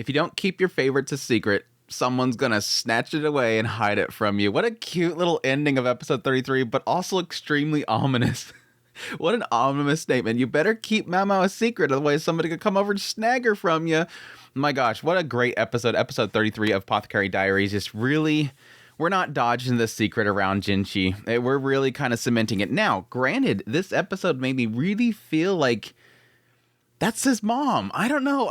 If you don't keep your favorites a secret, someone's gonna snatch it away and hide it from you. What a cute little ending of episode 33, but also extremely ominous. What an ominous statement. You better keep Mamo a secret, otherwise somebody could come over and snag her from you. My gosh, what a great episode. Episode 33 of Apothecary Diaries. Just really, we're not dodging the secret around Jinshi. We're really kind of cementing it. Now, granted, this episode made me really feel like that's his mom. I don't know.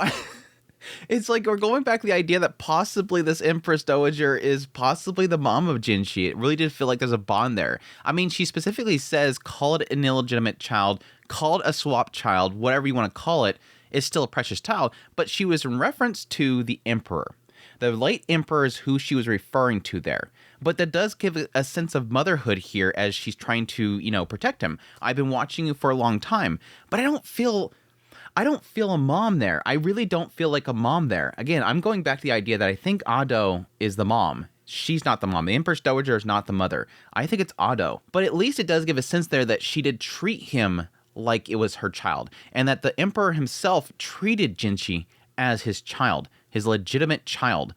It's like we're going back to the idea that possibly this Empress Dowager is possibly the mom of Jinshi. It really did feel like there's a bond there. I mean, she specifically says, call it an illegitimate child, call it a swap child, whatever you want to call it, is still a precious child. But she was in reference to the Emperor. The late Emperor is who she was referring to there. But that does give a sense of motherhood here as she's trying to, protect him. I've been watching you for a long time, but I don't feel a mom there. I really don't feel like a mom there. Again, I'm going back to the idea that I think Ado is the mom. She's not the mom. The Empress Dowager is not the mother. I think it's Ado. But at least it does give a sense there that she did treat him like it was her child. And that the Emperor himself treated Jinshi as his child, his legitimate child.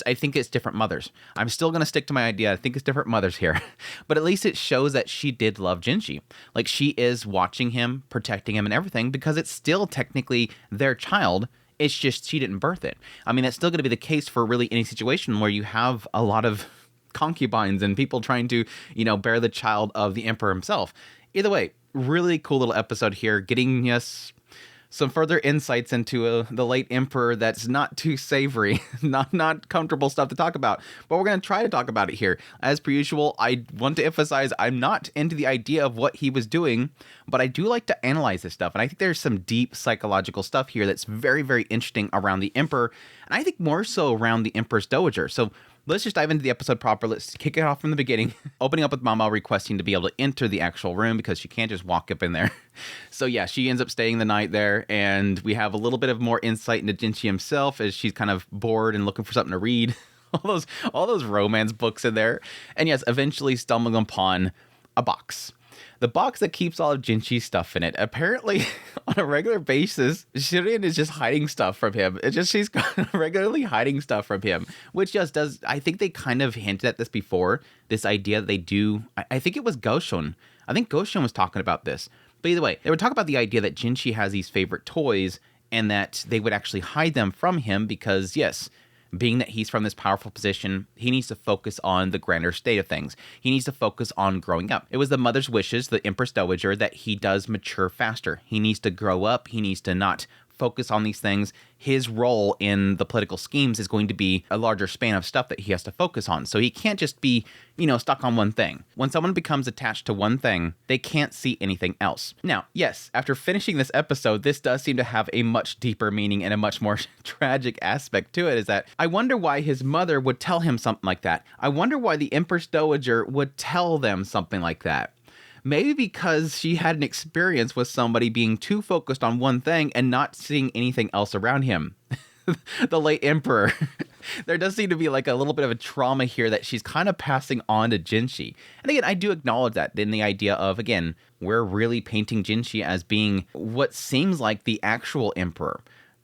I think it's different mothers. I'm still going to stick to my idea. I think it's different mothers here. But at least it shows that she did love Jinshi. Like, she is watching him, protecting him and everything, because it's still technically their child. It's just she didn't birth it. I mean, that's still going to be the case for really any situation where you have a lot of concubines and people trying to, bear the child of the Emperor himself. Either way, really cool little episode here, getting us some further insights into the late Emperor that's not too savory, not comfortable stuff to talk about, but we're going to try to talk about it here. As per usual, I want to emphasize I'm not into the idea of what he was doing, but I do like to analyze this stuff, and I think there's some deep psychological stuff here that's very, very interesting around the Emperor, and I think more so around the Empress Dowager. So let's just dive into the episode proper. Let's kick it off from the beginning. Opening up with Mama requesting to be able to enter the actual room because she can't just walk up in there. So yeah, she ends up staying the night there, and we have a little bit of more insight into Jinshi himself as she's kind of bored and looking for something to read. all those romance books in there. And yes, eventually stumbling upon a box. The box that keeps all of Jinshi's stuff in it. Apparently, on a regular basis, Shireen is just hiding stuff from him. She's regularly hiding stuff from him, which just does, I think they kind of hinted at this before, this idea that they do, I think it was Goshun. I think Goshun was talking about this. But either way, they were talking about the idea that Jinshi has these favorite toys and that they would actually hide them from him because, yes, being that he's from this powerful position, he needs to focus on the grander state of things. He needs to focus on growing up. It was the mother's wishes, the Empress Dowager, that he does mature faster. He needs to grow up. He needs to not focus on these things. His role in the political schemes is going to be a larger span of stuff that he has to focus on. So he can't just be, stuck on one thing. When someone becomes attached to one thing, they can't see anything else. Now, yes, after finishing this episode, this does seem to have a much deeper meaning and a much more tragic aspect to it, is that I wonder why his mother would tell him something like that. I wonder why the Empress Dowager would tell them something like that. Maybe because she had an experience with somebody being too focused on one thing and not seeing anything else around him. The late Emperor. There does seem to be like a little bit of a trauma here that she's kind of passing on to Jinshi. And again, I do acknowledge that in the idea of, again, we're really painting Jinshi as being what seems like the actual Emperor.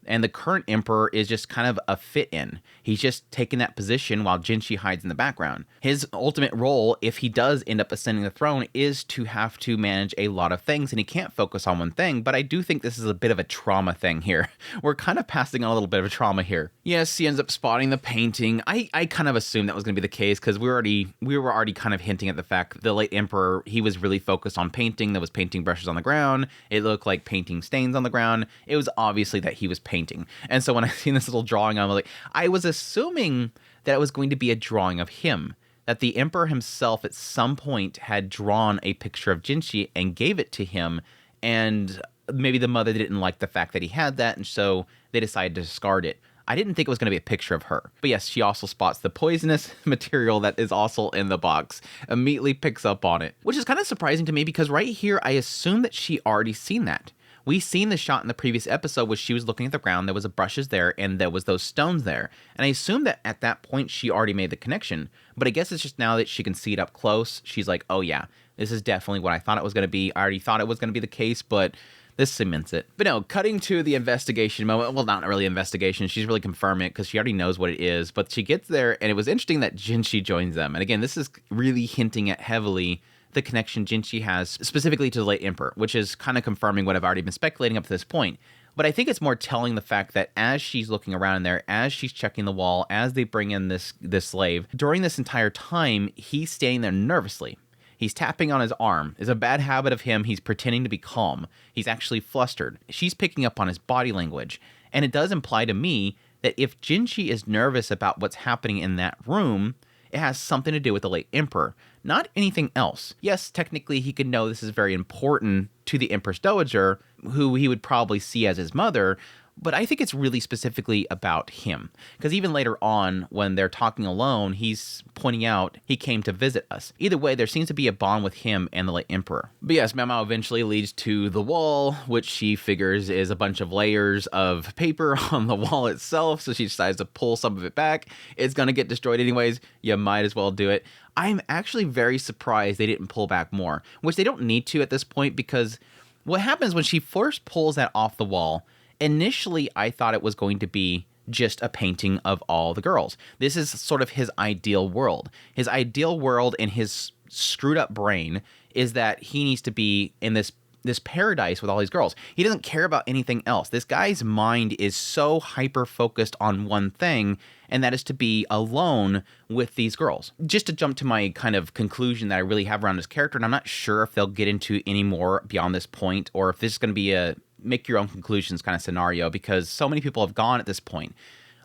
And the current Emperor is just kind of a fit-in. He's just taking that position while Jinshi hides in the background. His ultimate role, if he does end up ascending the throne, is to have to manage a lot of things, and he can't focus on one thing, but I do think this is a bit of a trauma thing here. We're kind of passing on a little bit of a trauma here. Yes, he ends up spotting the painting. I kind of assumed that was going to be the case, because we were already kind of hinting at the fact the late Emperor, he was really focused on painting. There was painting brushes on the ground. It looked like painting stains on the ground. It was obviously that he was painting. And so when I seen this little drawing, I was assuming that it was going to be a drawing of him, that the Emperor himself at some point had drawn a picture of Jinshi and gave it to him, and maybe the mother didn't like the fact that he had that, and so they decided to discard it. I didn't think it was going to be a picture of her. But yes, she also spots the poisonous material that is also in the box, immediately picks up on it, which is kind of surprising to me because right here, I assume that she already seen that. We seen the shot in the previous episode where she was looking at the ground, there was a brushes there, and there was those stones there. And I assume that at that point she already made the connection, but I guess it's just now that she can see it up close, she's like, oh yeah, this is definitely what I thought it was going to be. I already thought it was going to be the case, but This cements it. But no, cutting to the investigation moment. Well, not really investigation. She's really confirming it because she already knows what it is. But she gets there, and it was interesting that Jinshi joins them. And again, this is really hinting at heavily the connection Jinshi has specifically to the late Emperor, which is kind of confirming what I've already been speculating up to this point. But I think it's more telling the fact that as she's looking around in there, as she's checking the wall, as they bring in this slave, during this entire time, he's standing there nervously. He's tapping on his arm. It's a bad habit of him. He's pretending to be calm. He's actually flustered. She's picking up on his body language. And it does imply to me that if Jinshi is nervous about what's happening in that room, it has something to do with the late Emperor, not anything else. Yes, technically he could know this is very important to the Empress Dowager, who he would probably see as his mother, but I think it's really specifically about him. Because even later on, when they're talking alone, he's pointing out he came to visit us. Either way, there seems to be a bond with him and the late Emperor. But yes, Mao eventually leads to the wall, which she figures is a bunch of layers of paper on the wall itself, so she decides to pull some of it back. It's going to get destroyed anyways. You might as well do it. I'm actually very surprised they didn't pull back more, which they don't need to at this point, because what happens when she first pulls that off the wall, initially, I thought it was going to be just a painting of all the girls. This is sort of his ideal world. His ideal world in his screwed up brain is that he needs to be in this paradise with all these girls. He doesn't care about anything else. This guy's mind is so hyper-focused on one thing, and that is to be alone with these girls. Just to jump to my kind of conclusion that I really have around this character, and I'm not sure if they'll get into any more beyond this point, or if this is going to be a make your own conclusions kind of scenario, because so many people have gone at this point.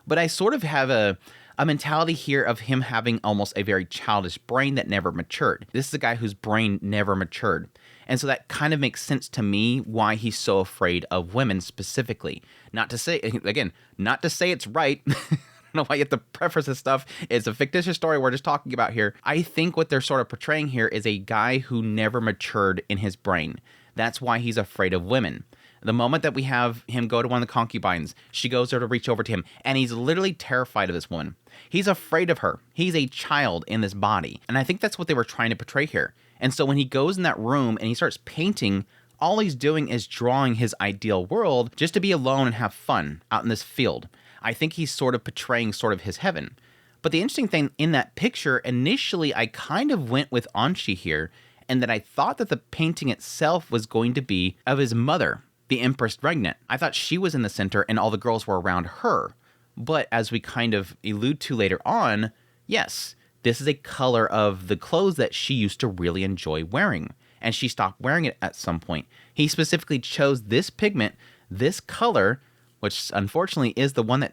But I sort of have a mentality here of him having almost a very childish brain that never matured. This is a guy whose brain never matured. And so that kind of makes sense to me why he's so afraid of women specifically. Not to say, again, not to say it's right. I don't know why you have to preface this stuff. It's a fictitious story we're just talking about here. I think what they're sort of portraying here is a guy who never matured in his brain. That's why he's afraid of women. The moment that we have him go to one of the concubines, she goes there to reach over to him, and he's literally terrified of this woman. He's afraid of her. He's a child in this body. And I think that's what they were trying to portray here. And so when he goes in that room and he starts painting, all he's doing is drawing his ideal world just to be alone and have fun out in this field. I think he's sort of portraying sort of his heaven. But the interesting thing in that picture, initially I kind of went with Anshi here, and that I thought that the painting itself was going to be of his mother, the Empress Regnant. I thought she was in the center and all the girls were around her. But as we kind of allude to later on, yes, this is a color of the clothes that she used to really enjoy wearing. And she stopped wearing it at some point. He specifically chose this pigment, this color, which unfortunately is the one that...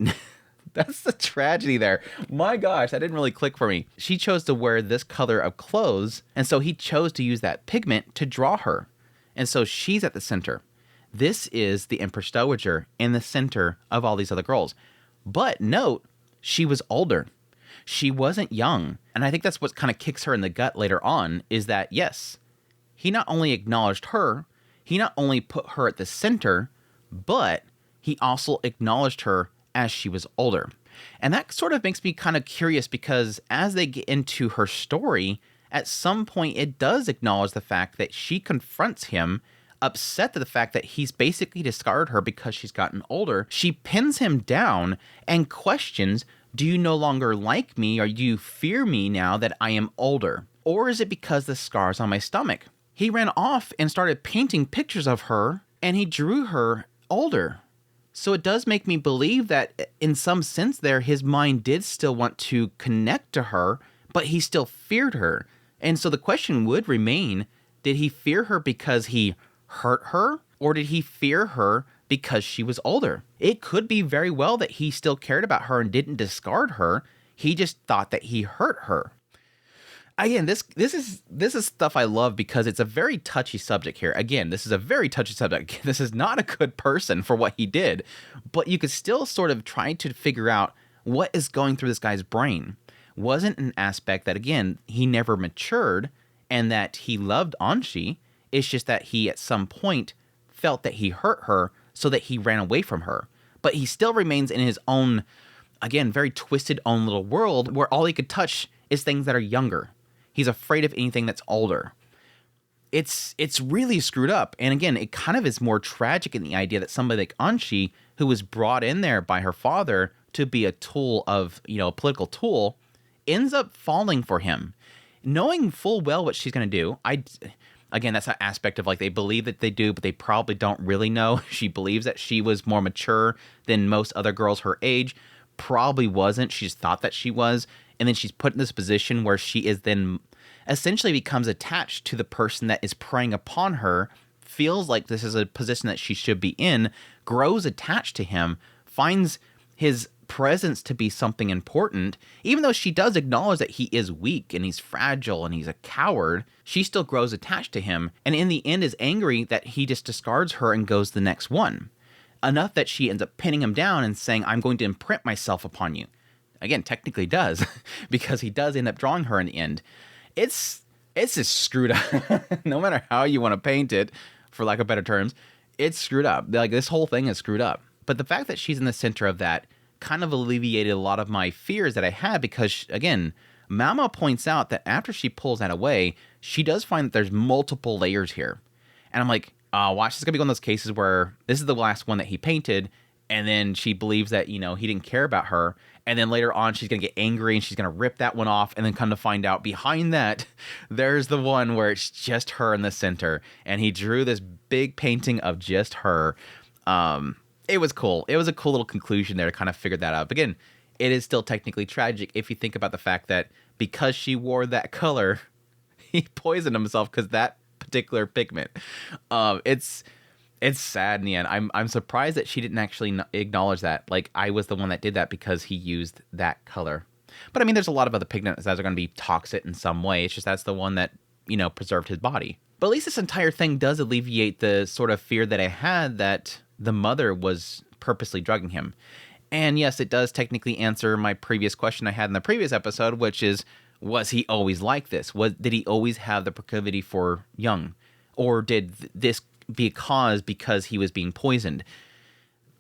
That's the tragedy there. My gosh, that didn't really click for me. She chose to wear this color of clothes, and so he chose to use that pigment to draw her. And so she's at the center. This is the Empress Dowager in the center of all these other girls. But note, she was older. She wasn't young. And I think that's what kind of kicks her in the gut later on, is that, yes, he not only acknowledged her, he not only put her at the center, but he also acknowledged her as she was older. And that sort of makes me kind of curious, because as they get into her story, at some point it does acknowledge the fact that she confronts him, upset at the fact that he's basically discarded her because she's gotten older. She pins him down and questions, do you no longer like me, or do you fear me now that I am older? Or is it because the scars on my stomach? He ran off and started painting pictures of her, and he drew her older. So it does make me believe that in some sense there, his mind did still want to connect to her, but he still feared her. And so the question would remain, did he fear her because he hurt her, or did he fear her because she was older? It could be very well that he still cared about her and didn't discard her. He just thought that he hurt her. Again, this is stuff I love, because it's a very touchy subject here. Again, this is a very touchy subject. This is not a good person for what he did, but you could still sort of try to figure out what is going through this guy's brain. Wasn't an aspect that, again, he never matured and that he loved Anshi. It's just that he at some point felt that he hurt her, so that he ran away from her. But he still remains in his own, again, very twisted own little world where all he could touch is things that are younger. He's afraid of anything that's older. it's really screwed up. And again, it kind of is more tragic in the idea that somebody like Anshi, who was brought in there by her father to be a tool of, a political tool, ends up falling for him, knowing full well what she's going to do. Again, that's an aspect of like they believe that they do, but they probably don't really know. She believes that she was more mature than most other girls her age. Probably wasn't. She just thought that she was. And then she's put in this position where she is then essentially becomes attached to the person that is preying upon her, feels like this is a position that she should be in, grows attached to him, finds his presence to be something important. Even though she does acknowledge that he is weak and he's fragile and he's a coward, she still grows attached to him, and in the end is angry that he just discards her and goes to the next one. Enough that she ends up pinning him down and saying, I'm going to imprint myself upon you. Again, technically does, because he does end up drawing her in the end. It's just screwed up. No matter how you want to paint it, for lack of better terms, it's screwed up. Like, this whole thing is screwed up. But the fact that she's in the center of that kind of alleviated a lot of my fears that I had, because, again, Mama points out that after she pulls that away, she does find that there's multiple layers here. And I'm like, watch, this is going to be one of those cases where this is the last one that he painted, and then she believes that, he didn't care about her. And then later on, she's going to get angry and she's going to rip that one off. And then come to find out behind that, there's the one where it's just her in the center. And he drew this big painting of just her. It was cool. It was a cool little conclusion there to kind of figure that out. But again, it is still technically tragic if you think about the fact that because she wore that color, he poisoned himself because that particular pigment. It's sad in the end. I'm surprised that she didn't actually acknowledge that. Like, I was the one that did that because he used that color. But I mean, there's a lot of other pigments that are going to be toxic in some way. It's just that's the one that, preserved his body. But at least this entire thing does alleviate the sort of fear that I had that the mother was purposely drugging him. And yes, it does technically answer my previous question I had in the previous episode, which is, was he always like this? Did he always have the proclivity for young? Or did this be a cause because he was being poisoned?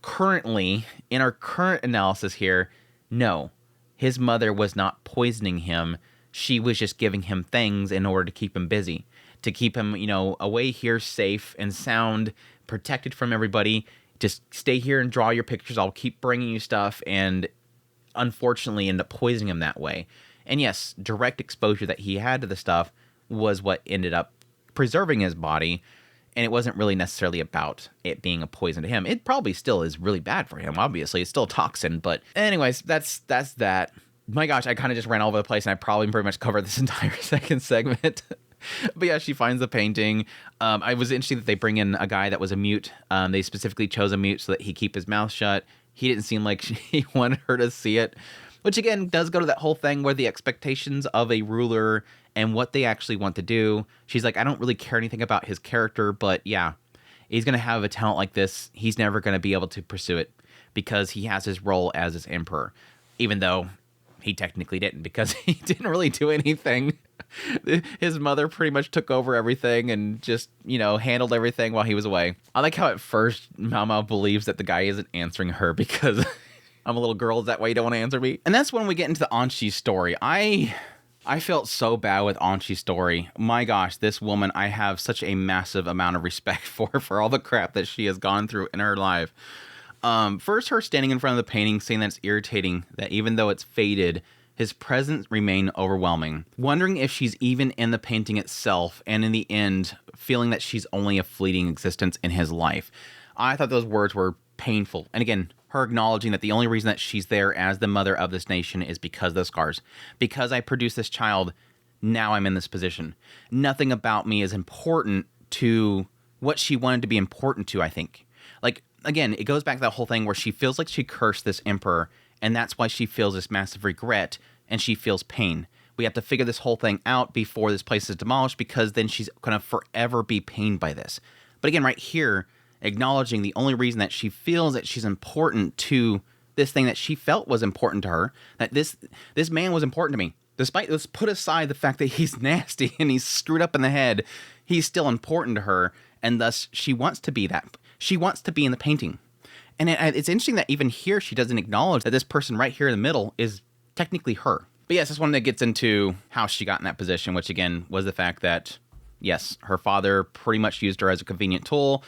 Currently, in our current analysis here, no. His mother was not poisoning him. She was just giving him things in order to keep him busy. To keep him, away here safe and sound, protected from everybody. Just stay here and draw your pictures. I'll keep bringing you stuff. And unfortunately end up poisoning him that way. And yes, direct exposure that he had to the stuff was what ended up preserving his body. And it wasn't really necessarily about it being a poison to him. It probably still is really bad for him, obviously. It's still a toxin. But anyways, that's that. My gosh, I kind of just ran all over the place, and I probably pretty much covered this entire second segment. But yeah, she finds the painting. I was interested that they bring in a guy that was a mute. They specifically chose a mute so that he keep his mouth shut. He didn't seem like he wanted her to see it. Which, again, does go to that whole thing where the expectations of a ruler and what they actually want to do. She's like, I don't really care anything about his character, but yeah, he's going to have a talent like this. He's never going to be able to pursue it because he has his role as his emperor, even though he technically didn't, because he didn't really do anything. His mother pretty much took over everything and just, handled everything while he was away. I like how at first Mama believes that the guy isn't answering her because I'm a little girl. Is that why you don't want to answer me? And that's when we get into the Anshi story. I felt so bad with Anshi's story. My gosh, this woman, I have such a massive amount of respect for all the crap that she has gone through in her life. First, her standing in front of the painting, saying that it's irritating that even though it's faded, his presence remained overwhelming. Wondering if she's even in the painting itself, and in the end, feeling that she's only a fleeting existence in his life. I thought those words were painful. And again, her acknowledging that the only reason that she's there as the mother of this nation is because of the scars. Because I produced this child, now I'm in this position. Nothing about me is important to what she wanted to be important to, I think. Like, again, it goes back to that whole thing where she feels like she cursed this emperor, and that's why she feels this massive regret, and she feels pain. We have to figure this whole thing out before this place is demolished, because then she's going to forever be pained by this. But again, right here, acknowledging the only reason that she feels that she's important to this thing that she felt was important to her, that this man was important to me. Despite, let's put aside the fact that he's nasty and he's screwed up in the head, he's still important to her, and thus she wants to be that. She wants to be in the painting. And it's interesting that even here she doesn't acknowledge that this person right here in the middle is technically her. But yes, this one that gets into how she got in that position, which again was the fact that Yes, her father pretty much used her as a convenient tool.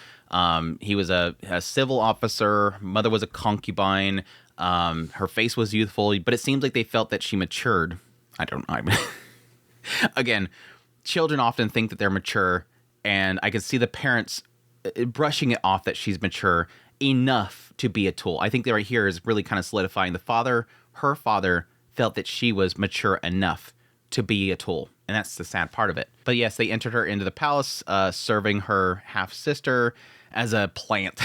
He was a civil officer. Mother was a concubine. Her face was youthful, but it seems like they felt that she matured. I don't know. Again, children often think that they're mature, and I can see the parents brushing it off that she's mature enough to be a tool. I think that right here is really kind of solidifying her father felt that she was mature enough to be a tool. And that's the sad part of it. But yes, they entered her into the palace, serving her half-sister as a plant.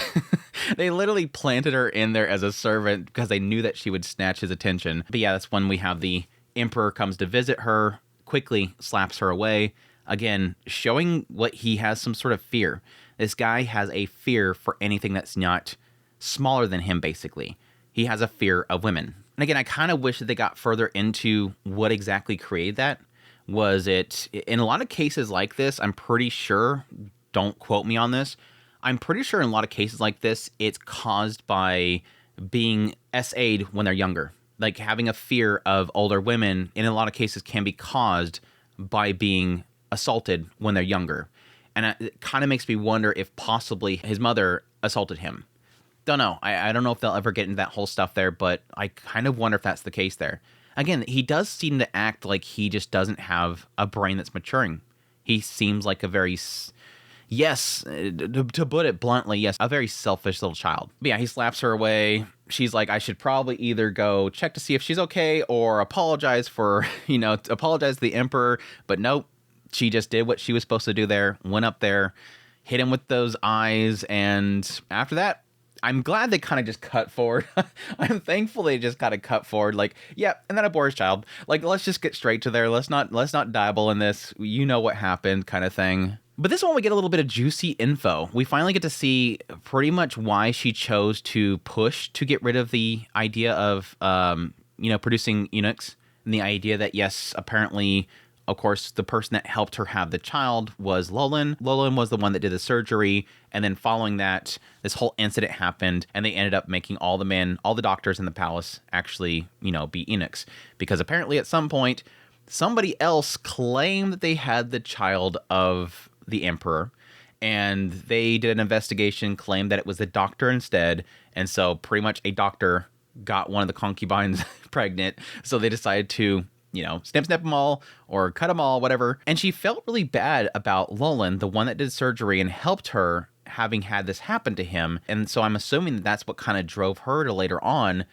They literally planted her in there as a servant because they knew that she would snatch his attention. But yeah, that's when we have the emperor comes to visit her, quickly slaps her away. Again, showing what he has some sort of fear. This guy has a fear for anything that's not smaller than him, basically. He has a fear of women. And again, I kind of wish that they got further into what exactly created that. Was it, in a lot of cases like this, I'm pretty sure, don't quote me on this, I'm pretty sure in a lot of cases like this, it's caused by being SA'd when they're younger. Like having a fear of older women, in a lot of cases, can be caused by being assaulted when they're younger. And it kind of makes me wonder if possibly his mother assaulted him. Don't know. I don't know if they'll ever get into that whole stuff there, but I kind of wonder if that's the case there. Again, he does seem to act like he just doesn't have a brain that's maturing. He seems like a very, yes, to put it bluntly, yes, a very selfish little child. But yeah, he slaps her away. She's like, I should probably either go check to see if she's okay or apologize for, apologize to the emperor. But nope, she just did what she was supposed to do there, went up there, hit him with those eyes. And after that, I'm glad they kind of just cut forward. I'm thankful they just kind of cut forward. Like, yeah, and then I bore his child. Like, let's just get straight to there. Let's not dabble in this. You know what happened, kind of thing. But this one we get a little bit of juicy info. We finally get to see pretty much why she chose to push to get rid of the idea of, producing eunuchs, and the idea that yes, apparently, of course, the person that helped her have the child was Loulan. Loulan was the one that did the surgery. And then following that, this whole incident happened, and they ended up making all the doctors in the palace actually, be eunuchs. Because apparently at some point, somebody else claimed that they had the child of the emperor. And they did an investigation, claimed that it was the doctor instead. And so pretty much a doctor got one of the concubines pregnant. So they decided to snip them all or cut them all, whatever. And she felt really bad about Loulan, the one that did surgery and helped her, having had this happen to him. And so I'm assuming that that's what kind of drove her to later on,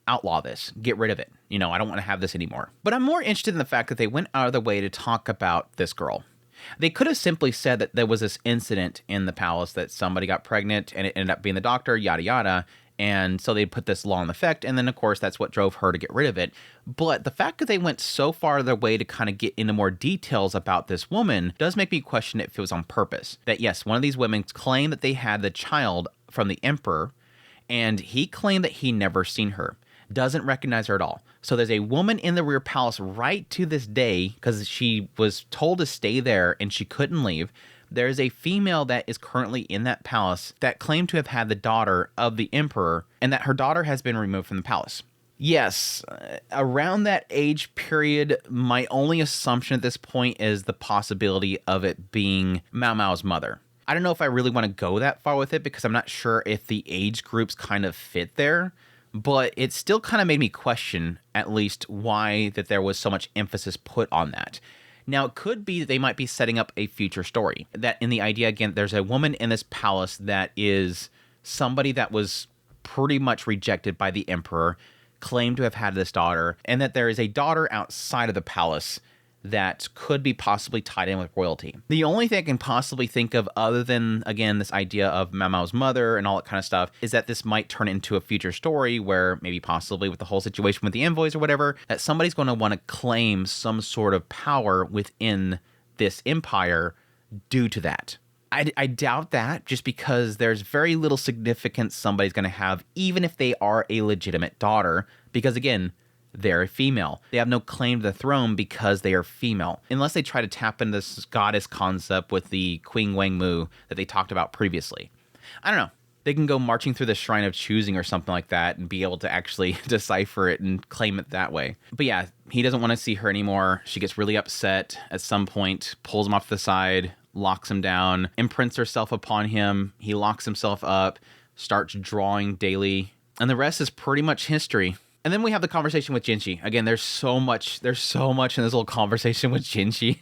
outlaw this, get rid of it. I don't want to have this anymore. But I'm more interested in the fact that they went out of their way to talk about this girl. They could have simply said that there was this incident in the palace that somebody got pregnant and it ended up being the doctor, yada, yada. And so they put this law in effect. And then, of course, that's what drove her to get rid of it. But the fact that they went so far their way to kind of get into more details about this woman does make me question if it was on purpose. That, yes, one of these women claimed that they had the child from the emperor, and he claimed that he never seen her. Doesn't recognize her at all. So there's a woman in the rear palace right to this day, because she was told to stay there and she couldn't leave. There's a female that is currently in that palace that claimed to have had the daughter of the emperor, and that her daughter has been removed from the palace. Yes, around that age period, my only assumption at this point is the possibility of it being Mao Mao's mother. I don't know if I really want to go that far with it because I'm not sure if the age groups kind of fit there, but it still kind of made me question at least why that there was so much emphasis put on that. Now, it could be that they might be setting up a future story. That in the idea, again, there's a woman in this palace that is somebody that was pretty much rejected by the emperor, claimed to have had this daughter, and that there is a daughter outside of the palace that could be possibly tied in with royalty. The only thing I can possibly think of other than, again, this idea of Mao Mao's mother and all that kind of stuff is that this might turn into a future story where maybe possibly with the whole situation with the envoys or whatever, that somebody's going to want to claim some sort of power within this empire due to that. I doubt that just because there's very little significance somebody's going to have, even if they are a legitimate daughter, because again, they're a female. They have no claim to the throne because they are female. Unless they try to tap into this goddess concept with the Queen Wang Mu that they talked about previously. I don't know. they can go marching through the Shrine of Choosing or something like that and be able to actually decipher it and claim it that way. But yeah, he doesn't want to see her anymore. She gets really upset at some point, pulls him off to the side, locks him down, imprints herself upon him. He locks himself up, starts drawing daily, and the rest is pretty much history. And then we have the conversation with Jinshi. Again, there's so much in this little conversation with Jinshi.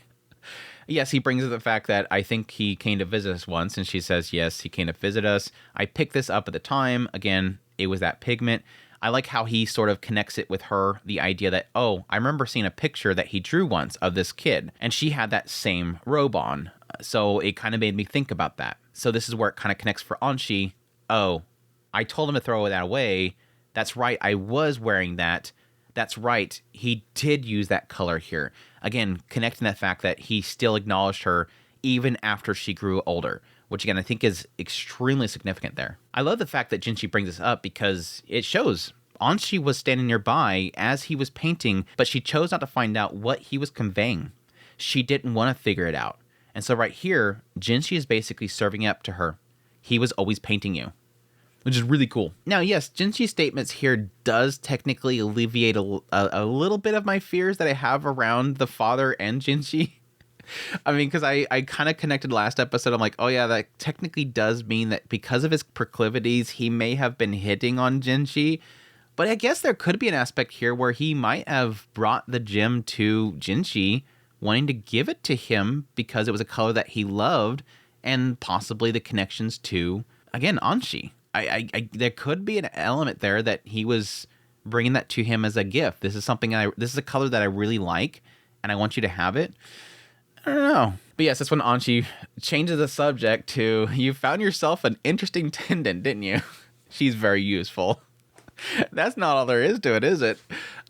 Yes, he brings up the fact that I think he came to visit us once, and she says, yes, he came to visit us. I picked this up at the time. Again, it was that pigment. I like how he sort of connects it with her, the idea that, oh, I remember seeing a picture that he drew once of this kid, and she had that same robe on. So it kind of made me think about that. So this is where it kind of connects for Anshi. Oh, I told him to throw that away. That's right, I was wearing that. That's right, he did use that color here. Again, connecting that fact that he still acknowledged her even after she grew older, which again, I think is extremely significant there. I love the fact that Jinshi brings this up because it shows Anshi was standing nearby as he was painting, but she chose not to find out what he was conveying. She didn't want to figure it out. And so right here, Jinshi is basically serving up to her. He was always painting you, which is really cool. Now, yes, Jinshi's statements here does technically alleviate a little bit of my fears that I have around the father and Jinshi. I mean, because I kind of connected last episode. I'm like, oh yeah, that technically does mean that because of his proclivities, he may have been hitting on Jinshi. But I guess there could be an aspect here where he might have brought the gem to Jinshi, wanting to give it to him because it was a color that he loved, and possibly the connections to, again, Anshi. There could be an element there that he was bringing that to him as a gift. This is something this is a color that I really like, and I want you to have it. I don't know. But yes, that's when Anshi changes the subject to, you found yourself an interesting tendon, didn't you? She's very useful. That's not all there is to it, is it?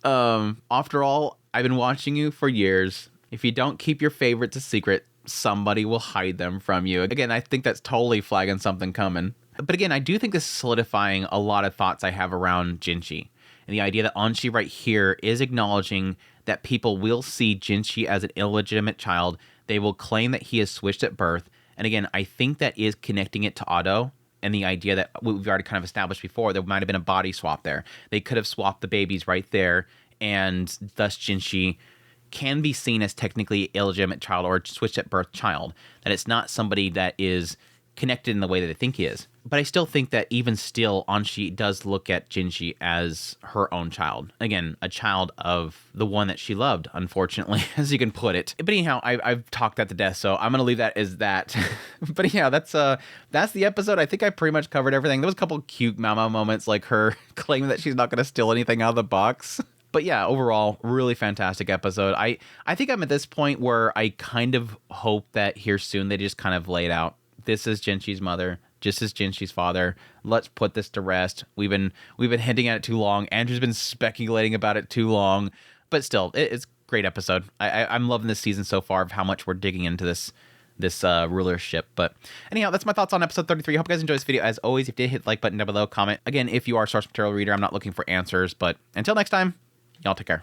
After all, I've been watching you for years. If you don't keep your favorites a secret, somebody will hide them from you. Again, I think that's totally flagging something coming. But again, I do think this is solidifying a lot of thoughts I have around Jinshi. And the idea that Anshi right here is acknowledging that people will see Jinshi as an illegitimate child. They will claim that he is switched at birth. And again, I think that is connecting it to Ado and the idea that we've already kind of established before, there might have been a body swap there. They could have swapped the babies right there, and thus Jinshi can be seen as technically illegitimate child or switched at birth child. That it's not somebody that is connected in the way that they think he is. But I still think that even still, Anshi does look at Jinshi as her own child. Again, a child of the one that she loved, unfortunately, as you can put it. But anyhow, I've talked that to death, so I'm going to leave that as that. But anyhow, that's the episode. I think I pretty much covered everything. There was a couple cute mama moments, like her claiming that she's not going to steal anything out of the box. But yeah, overall, really fantastic episode. I think I'm at this point where I kind of hope that here soon they just kind of lay it out. This is Jenshi's mother. Just as Jinshi's father. Let's put this to rest. We've been hinting at it too long. Andrew's been speculating about it too long. But still, it's a great episode. I'm loving this season so far of how much we're digging into this rulership. But anyhow, that's my thoughts on episode 33. Hope you guys enjoyed this video. As always, if you did, hit the like button down below, comment. Again, if you are a source material reader, I'm not looking for answers. But until next time, y'all take care.